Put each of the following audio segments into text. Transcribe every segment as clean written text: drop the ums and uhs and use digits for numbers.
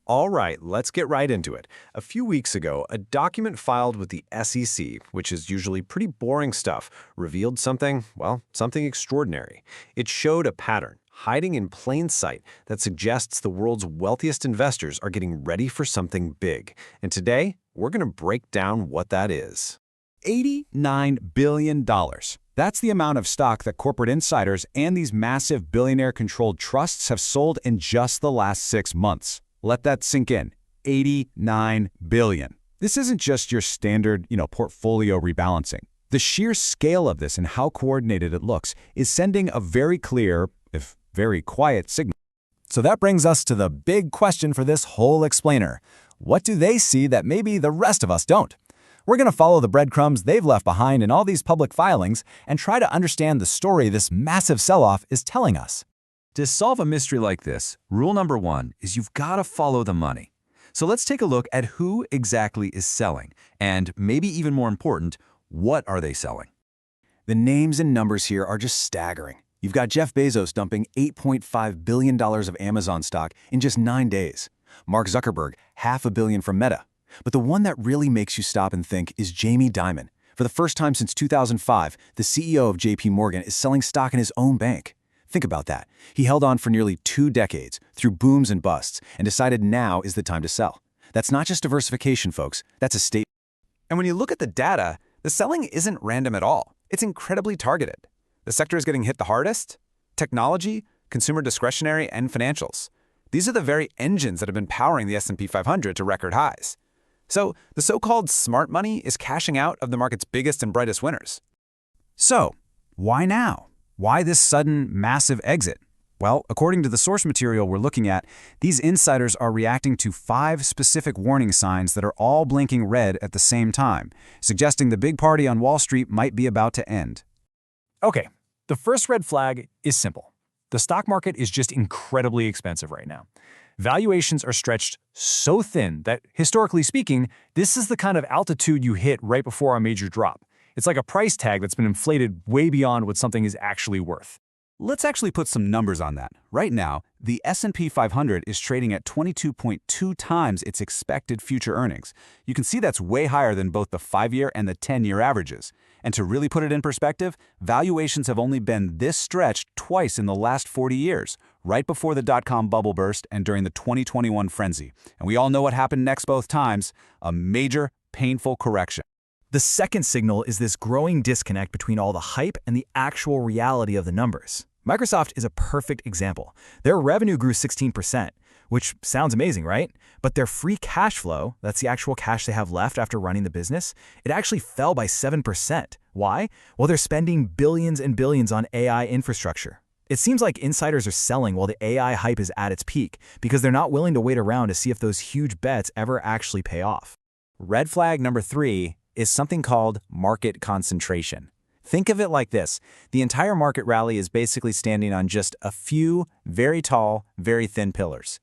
All right, let's get right into it. A few weeks ago, a document filed with the SEC, which is usually pretty boring stuff, revealed something, well, something extraordinary. It showed a pattern, hiding in plain sight, that suggests the world's wealthiest investors are getting ready for something big. And today, we're going to break down what that is. $89 billion. That's the amount of stock that corporate insiders and these massive billionaire-controlled trusts have sold in just the last 6 months. Let that sink in. $89 billion. This isn't just your standard, portfolio rebalancing. The sheer scale of this and how coordinated it looks is sending a very clear, if very quiet signal. So that brings us to the big question for this whole explainer. What do they see that maybe the rest of us don't? We're going to follow the breadcrumbs they've left behind in all these public filings and try to understand the story this massive sell-off is telling us. To solve a mystery like this, rule number 1 is you've got to follow the money. So let's take a look at who exactly is selling, and maybe even more important, what are they selling? The names and numbers here are just staggering. You've got Jeff Bezos dumping $8.5 billion of Amazon stock in just 9 days. Mark Zuckerberg, $500 million from Meta. But the one that really makes you stop and think is Jamie Dimon. For the first time since 2005, the CEO of JP Morgan is selling stock in his own bank. Think about that. He held on for nearly 2 decades, through booms and busts, and decided now is the time to sell. That's not just diversification, folks. That's a statement. And when you look at the data, the selling isn't random at all. It's incredibly targeted. The sector is getting hit the hardest: technology, consumer discretionary, and financials. These are the very engines that have been powering the S&P 500 to record highs. So the so-called smart money is cashing out of the market's biggest and brightest winners. So, why now? Why this sudden, massive exit? Well, according to the source material we're looking at, these insiders are reacting to 5 specific warning signs that are all blinking red at the same time, suggesting the big party on Wall Street might be about to end. Okay, the first red flag is simple. The stock market is just incredibly expensive right now. Valuations are stretched so thin that, historically speaking, this is the kind of altitude you hit right before a major drop. It's like a price tag that's been inflated way beyond what something is actually worth. Let's actually put some numbers on that. Right now, the S&P 500 is trading at 22.2 times its expected future earnings. You can see that's way higher than both the 5-year and the 10-year averages. And to really put it in perspective, valuations have only been this stretched twice in the last 40 years, right before the dot-com bubble burst and during the 2021 frenzy. And we all know what happened next both times: a major, painful correction. The second signal is this growing disconnect between all the hype and the actual reality of the numbers. Microsoft is a perfect example. Their revenue grew 16%, which sounds amazing, right? But their free cash flow, that's the actual cash they have left after running the business, it actually fell by 7%. Why? Well, they're spending billions and billions on AI infrastructure. It seems like insiders are selling while the AI hype is at its peak because they're not willing to wait around to see if those huge bets ever actually pay off. Red flag number 3 is something called market concentration. Think of it like this. The entire market rally is basically standing on just a few very tall, very thin pillars.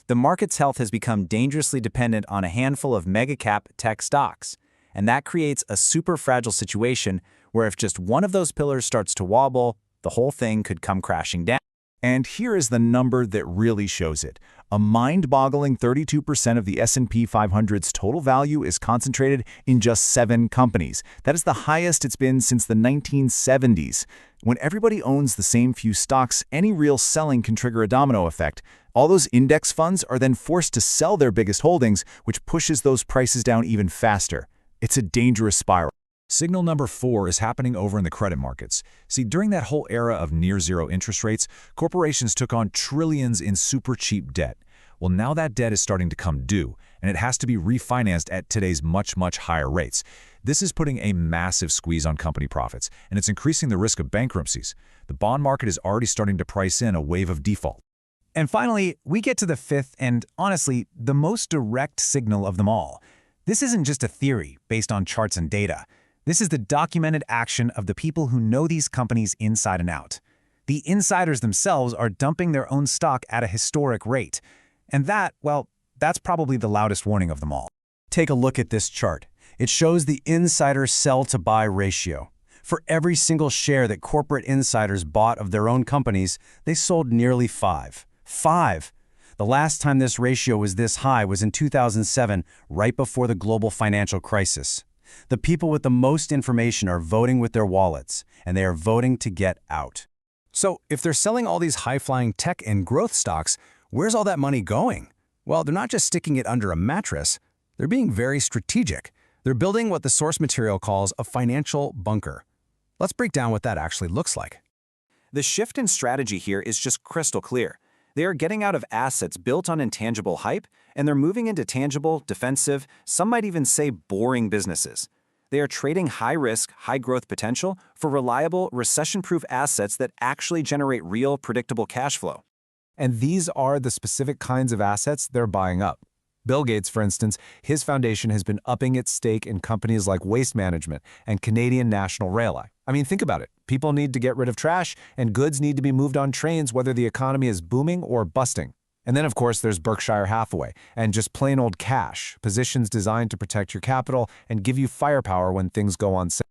The market's health has become dangerously dependent on a handful of mega-cap tech stocks, and that creates a super fragile situation where if just one of those pillars starts to wobble, the whole thing could come crashing down. And here is the number that really shows it. A mind-boggling 32% of the S&P 500's total value is concentrated in just 7 companies. That is the highest it's been since the 1970s. When everybody owns the same few stocks, any real selling can trigger a domino effect. All those index funds are then forced to sell their biggest holdings, which pushes those prices down even faster. It's a dangerous spiral. Signal number 4 is happening over in the credit markets. See, during that whole era of near-zero interest rates, corporations took on trillions in super cheap debt. Well, now that debt is starting to come due, and it has to be refinanced at today's much, much higher rates. This is putting a massive squeeze on company profits, and it's increasing the risk of bankruptcies. The bond market is already starting to price in a wave of default. And finally, we get to the 5th and, honestly, the most direct signal of them all. This isn't just a theory based on charts and data. This is the documented action of the people who know these companies inside and out. The insiders themselves are dumping their own stock at a historic rate. And that, well, that's probably the loudest warning of them all. Take a look at this chart. It shows the insider sell-to-buy ratio. For every single share that corporate insiders bought of their own companies, they sold nearly 5. 5! The last time this ratio was this high was in 2007, right before the global financial crisis. The people with the most information are voting with their wallets, and they are voting to get out. So if they're selling all these high-flying tech and growth stocks, where's all that money going? Well, they're not just sticking it under a mattress. They're being very strategic. They're building what the source material calls a financial bunker. Let's break down what that actually looks like. The shift in strategy here is just crystal clear. They are getting out of assets built on intangible hype, and they're moving into tangible, defensive, some might even say boring businesses. They are trading high-risk, high-growth potential for reliable, recession-proof assets that actually generate real, predictable cash flow. And these are the specific kinds of assets they're buying up. Bill Gates, for instance, his foundation has been upping its stake in companies like Waste Management and Canadian National Railway. I mean, think about it. People need to get rid of trash, and goods need to be moved on trains whether the economy is booming or busting. And then, of course, there's Berkshire Hathaway, and just plain old cash, positions designed to protect your capital and give you firepower when things go on sale.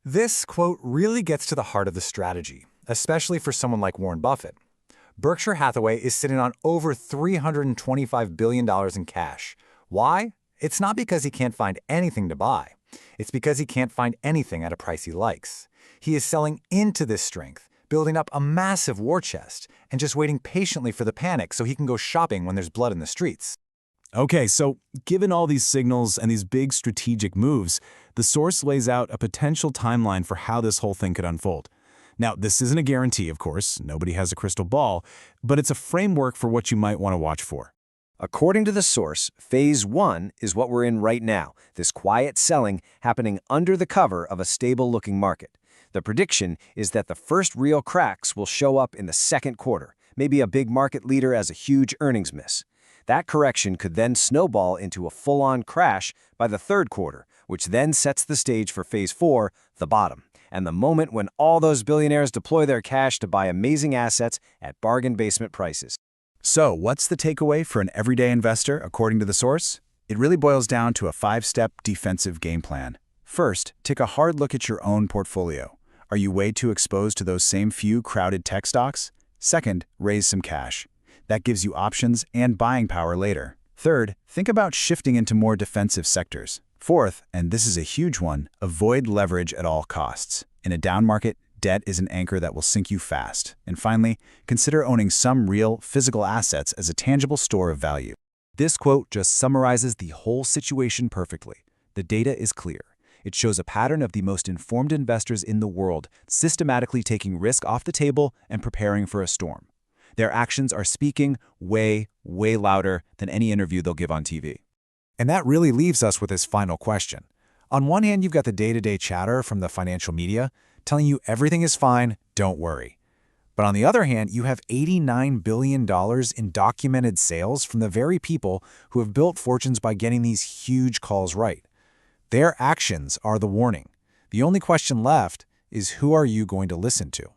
This quote really gets to the heart of the strategy, especially for someone like Warren Buffett. Berkshire Hathaway is sitting on over $325 billion in cash. Why? It's not because he can't find anything to buy. It's because he can't find anything at a price he likes. He is selling into this strength, building up a massive war chest, and just waiting patiently for the panic so he can go shopping when there's blood in the streets. Okay, so given all these signals and these big strategic moves, the source lays out a potential timeline for how this whole thing could unfold. Now, this isn't a guarantee, of course, nobody has a crystal ball, but it's a framework for what you might want to watch for. According to the source, Phase 1 is what we're in right now, this quiet selling happening under the cover of a stable-looking market. The prediction is that the first real cracks will show up in the second quarter, maybe a big market leader as a huge earnings miss. That correction could then snowball into a full-on crash by the third quarter, which then sets the stage for Phase 4, the bottom, and the moment when all those billionaires deploy their cash to buy amazing assets at bargain basement prices. So, what's the takeaway for an everyday investor, according to the source? It really boils down to a 5-step defensive game plan. First, take a hard look at your own portfolio. Are you way too exposed to those same few crowded tech stocks? Second, raise some cash. That gives you options and buying power later. Third, think about shifting into more defensive sectors. Fourth, and this is a huge one, avoid leverage at all costs. In a down market, debt is an anchor that will sink you fast. And finally, consider owning some real, physical assets as a tangible store of value. This quote just summarizes the whole situation perfectly. The data is clear. It shows a pattern of the most informed investors in the world systematically taking risk off the table and preparing for a storm. Their actions are speaking way, way louder than any interview they'll give on TV. And that really leaves us with this final question. On one hand, you've got the day-to-day chatter from the financial media telling you everything is fine, don't worry. But on the other hand, you have $89 billion in documented sales from the very people who have built fortunes by getting these huge calls right. Their actions are the warning. The only question left is, who are you going to listen to?